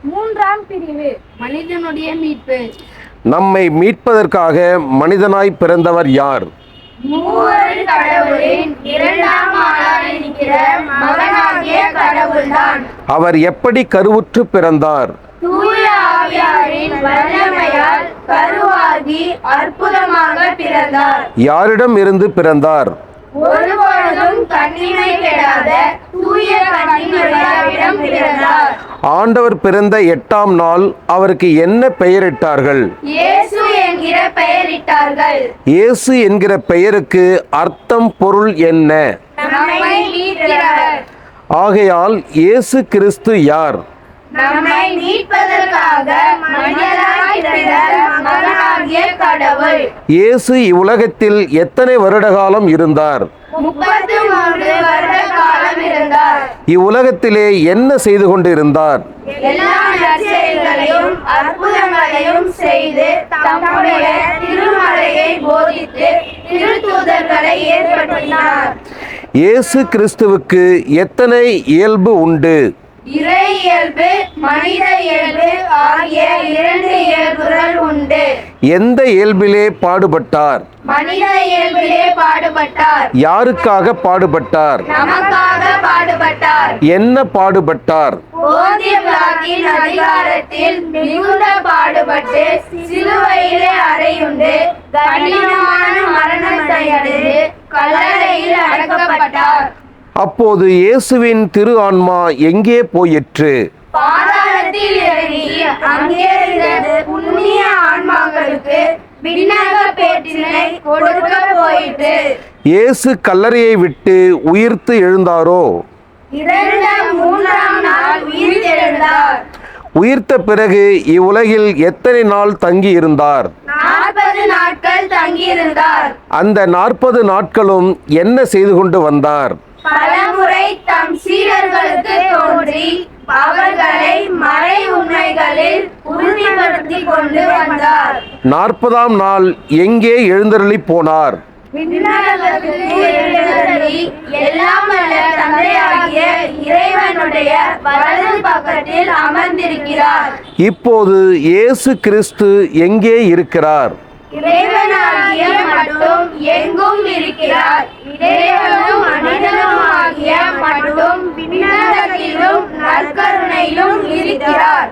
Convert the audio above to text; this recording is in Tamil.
மூன்றாம் பிரிவு மனிதனுடைய மீட்பு. நம்மை மீட்பதற்காக மனிதனாய் பிறந்தவர் யார்? மூவரு கடவுளின் இரண்டாம் ஆளாய் இருக்கிற மகனாகிய கடவுள்தான். அவர் எப்படி கருவுற்று பிறந்தார்? தூய ஆவியாரின் வல்லமையால் கருவாகி அற்புதமாக பிறந்தார். யாரிடம் இருந்து பிறந்தார்? ஒருபொழுதும் கன்னிமை கெடாத தூய கன்னிமரியாவிடம் பிறந்தார். ஆண்டவர் பிறந்த 8ஆம் நாள் அவருக்கு என்ன பெயரிட்டார்கள்? இயேசு என்கிற பெயரிட்டார்கள். இயேசு என்கிற பெயருக்கு அர்த்தம் பொருள் என்ன? நம்மை மீட்கிறவர். ஆகையால் இயேசு கிறிஸ்து யார்? நம்மை மீட்பதற்காக மனிதனாய் பிறந்த மகனாகிய கடவுள். இயேசு இவ்வுலகத்தில் எத்தனை வருட காலம் இருந்தார்? 33 வருட காலம் இருந்தார். இவ்வுலகத்திலே என்ன செய்து கொண்டு இருந்தார்? எல்லா நற்செயல்களையும் அற்புதங்களையும் செய்து தம்முடைய திருமறையை போதித்து திருத்தூதர்களை ஏற்படுத்தினார். இயேசு கிறிஸ்துவுக்கு எத்தனை இயல்பு உண்டு? இறை இயல்பு மனித இயல்பு ஆகிய 2 இயல்புகள் உண்டு. எந்த இயல்பிலே பாடுபட்டார்? மனித இயல்பிலே பாடுபட்டார். யாருக்காக பாடுபட்டார்? நமக்காக பாடுபட்டார். என்ன பாடுபட்டார்? போதிய பிலாத்தின் அதிகாரத்தில் மிகுந்த பாடுபட்டு சிலுவையிலே அறையுண்டு கடினமான மரணத்தை அடைந்து கல்லறையில் அடக்கப்பட்டார். அப்போது இயேசுவின் திரு ஆன்மா எங்கே போயிற்று? பாதாளத்தில் இறங்கி அங்கே இருந்த புண்ணிய ஆன்மாக்களுக்கு விண்ணக பேற்றினை கொடுக்க போயிற்று. இயேசு கல்லறையை விட்டு உயிர்த்து எழுந்தாரோ? இறந்த 3ஆம் நாள் உயிர்த்தெழுந்தார். உயிர்த்த பிறகு இவ்வுலகில் எத்தனை நாள் தங்கி இருந்தார்? 40 நாட்கள் தங்கியிருந்தார். அந்த 40 நாட்களும் என்ன செய்து கொண்டு வந்தார்? பலமுறை தம் சீடர்களுக்கு தோன்றி அவர்களை மறை உண்மைகளில் உறுதிப்படுத்தி கொண்டு வந்தார். 40ஆம் நாள் எங்கே எழுந்தருளி போனார்? விண்ணகத்துக்கு எழுந்தருளி எல்லாம் வல்ல தந்தையாகிய இறைவனுடைய வலது பக்கத்தில் அமர்ந்திருக்கிறார். இப்போது இயேசு கிறிஸ்து எங்கே இருக்கிறார்? இறைவனாகிய மட்டும் எங்கும் இருக்கிறார். இறைவனும் மனிதனுமாகிய மட்டும் விண்ணகத்திலும் நற்கருணையிலும் இருக்கிறார்.